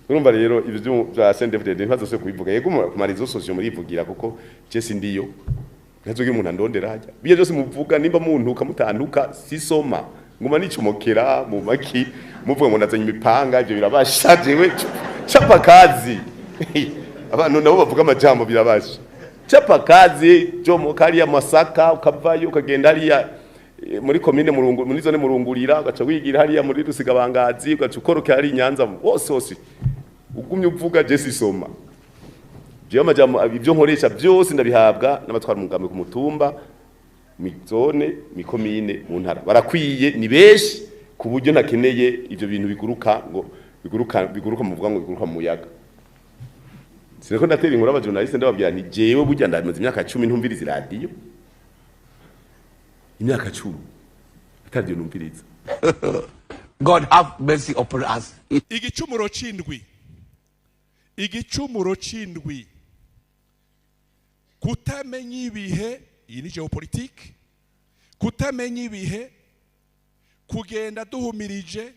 urumva rero ibyo bya CNDD ntibazose kubivuga yego kumarizo sosio muri ivugira kuko je sindiyo ntazogira umuntu andondera hajya biye byose muvuga nimba muntuka mutantuka sisoma nguma nicumokera mu maki muvuga ngo nazanye imipanga ibyo birabasha jewe chapa kazi abantu nabo bavuga amajambo birabasha chapa kazi jomo kariya Masaka ukavayo ukagenda hariya muri komine Murungu muri zone Murungurira ugaca wigira hariya muri Rusigabangazi ugaca ukoroka hari Nyanza wose ugumye uvuga je sisoma je amajambo ibyo nkoresha byose ndabihabwa n'abatwara umugambi ku mutumba mizone mikomine mu ntara barakwiye ni beshi ku buryo nakeneye ibyo bintu biguruka ngo biguruka muvuga ngo biguruka mu muyaga sineko ndatera inkuru abajournaliste ndababwira nti jewe burya ndamaze imyaka 10 ntumviriza radio imyaka 10 atadiyo numviriza God have mercy upon us. igicumuro cindwi kutamenya ibihe iyi ni geopolitique kutamenya ibihe kugenda duhumirije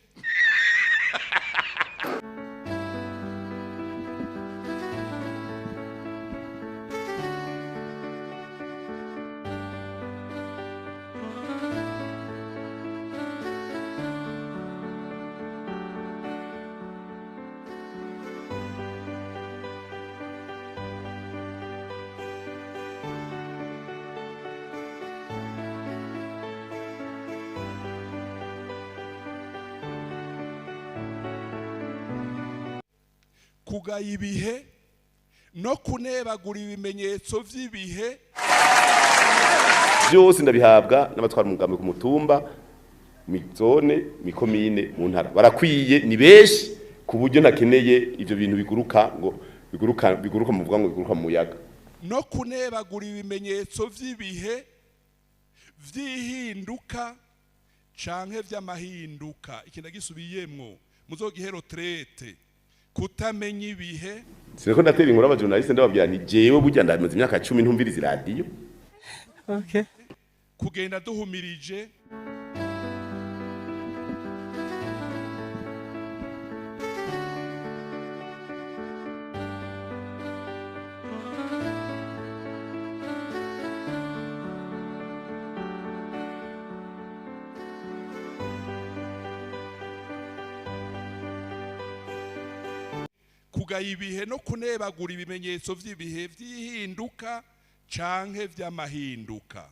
kugaya ibihe no kunebagura ibimenyetso vy'ibihe byose ndabihabwa n'abatwara umugambi ku mutumba mizone mikomine mu ntara barakwiye ni beshi ku buryo nakeneye ibyo bintu biguruka ngo biguruka muvuga ngo biguruka mu muyaga no kunebagura ibimenyetso vy'ibihe vyihinduka canke vy'amahinduka ikintu gisubiyemwo muzogihero trete kutamenya ibihe sineko ndatera inkuru abajournaliste ndababwira nti jewe burya ndamaze imyaka 10 ntumviriza radio okay kugenda duhumirije kugaya ibihe no kunebagura ibimenyetso vy'ibihe vyihinduka canke vy'amahinduka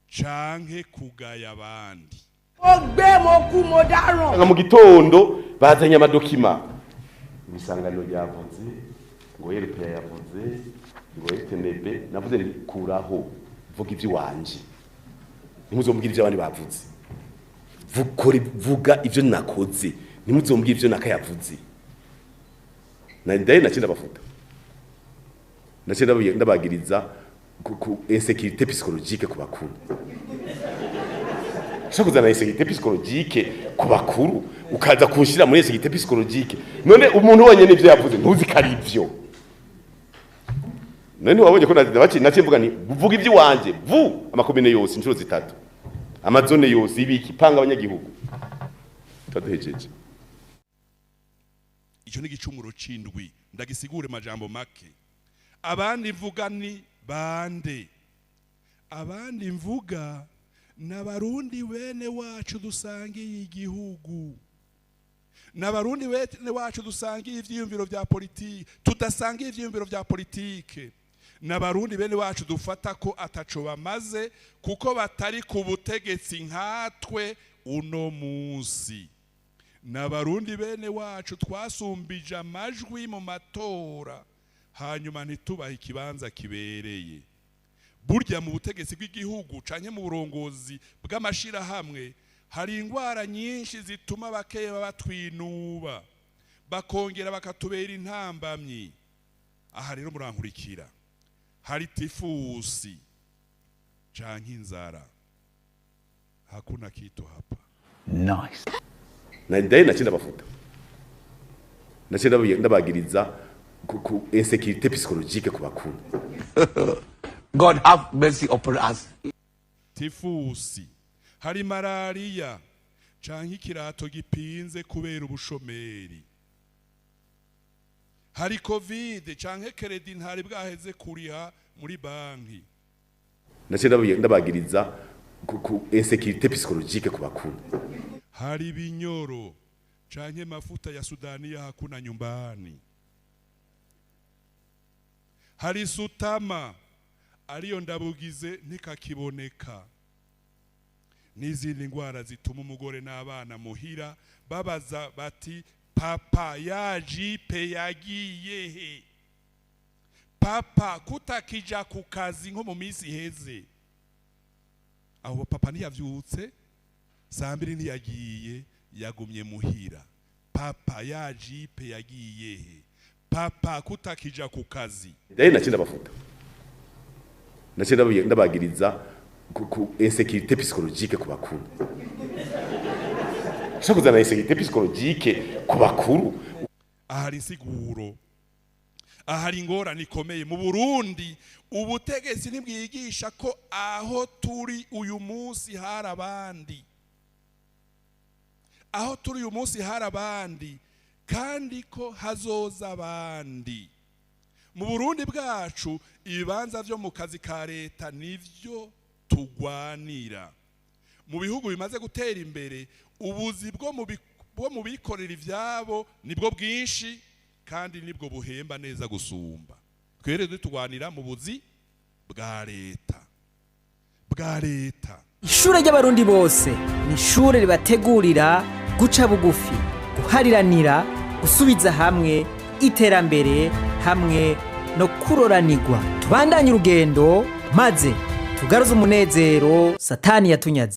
canke kugaya abandi ogbemo kumodaro nga mu gitondo bazanye amadokima ibisangano ryavuze ngo yerepe yavuze ngo yetenebe navuze ni kuraho vuga ivyo wanje ntimuzombwira ivyo abandi bavuze vuga ivyo nakoze ntimuzombwira ivyo nakayavuze na ndaye nacinda bafuta nacinda ndabagiriza ku insécurité psychologique ku bakuru kuzana insécurité psychologique ku bakuru ukaza kunshira muri insécurité psychologique none umuntu wonyene ivyo yavuze ntuzi kari ivyo none wabonye ko nakimvuga ni vuga ivyo wanje amakomine yose inshuro zitatu amazone yose ibiki panga abanyagihugu tadejeje icyo ni igicumuro cindwi ndagisigure majambo make abandi mvuga ni bande abandi mvuga n'abarundi bene wacu dusangiye igihugu n'abarundi bene wacu dusangiye ivyiyumviro vya politike tudasangiye ivyiyumviro vya politike n'abarundi bene wacu dufata ko ataco bamaze kuko batari ku butegetsi nkatwe uno munsi n'abarundi bene wacu twasumbije amajwi mu matora hanyuma ntitubahe ikibanza kibereye burya mu butegetsi bw'igihugu canke mu burongozi bw'amashirahamwe hari ingwara nyinshi zituma bakeba batwinuba bakongera bakatubera intambamyi aha rero murankurikira hari tifusi canke inzara hakuna kitu hapa Nice. na ndaye nacinda bafuta nacinda ndabagiriza ku insécurité psychologique ku bakuru God have mercy upon us. tifusi hari malaria canke ikirato gipinze kubera ubushomeri hari covid canke credit ntari bwaheze kuriha muri banki. nace ndabagiriza ku insécurité psychologique ku bakuru. Hari binyoro canke mafuta ya Sudani ya hakuna nyumbani. Hari sutama ariyo ndabugize ntikakiboneka. N'izindi ngwara zituma umugore n'abana muhira babaza bati papa ya jipe yagiye he? Papa kutakija ku kazi nko mu minsi iheze. Aho papa ntiyavyutse, saa mbiri ntiyagiye, yagumye muhira. Papa ya jipe yagiye he? Papa kutakija ku kazi. Ndaye nacinda bafuta. Nacinda ndabagiriza ku insécurité psychologique ku bakuru. Sho kuzana insécurité psychologique ku bakuru. Ahari insiguro. Ahari ingorane ikomeye mu Burundi, ubutegetsi ntibwigisha ko aho turi uyu munsi hari abandi. Aho turi uyu munsi hari abandi kandi ko hazoza abandi. Mu Burundi bwacu ibibanza vyo mu kazi ka leta nivyo tugwanira. Mu bihugu bimaze gutera imbere ubuzi bwo mu bikorera ivyabo nibwo bwinshi kandi nibwo buhemba neza gusumba. Twere tugwanira mu buzi bwa leta. Ishure ry'abarundi bose ni ishure ribategurira guca bugufi, guhariranira, gusubiza hamwe iterambere hamwe no kuroranirwa. Tubandanye urugendo maze tugaruze umunezero Satani yatunyaze.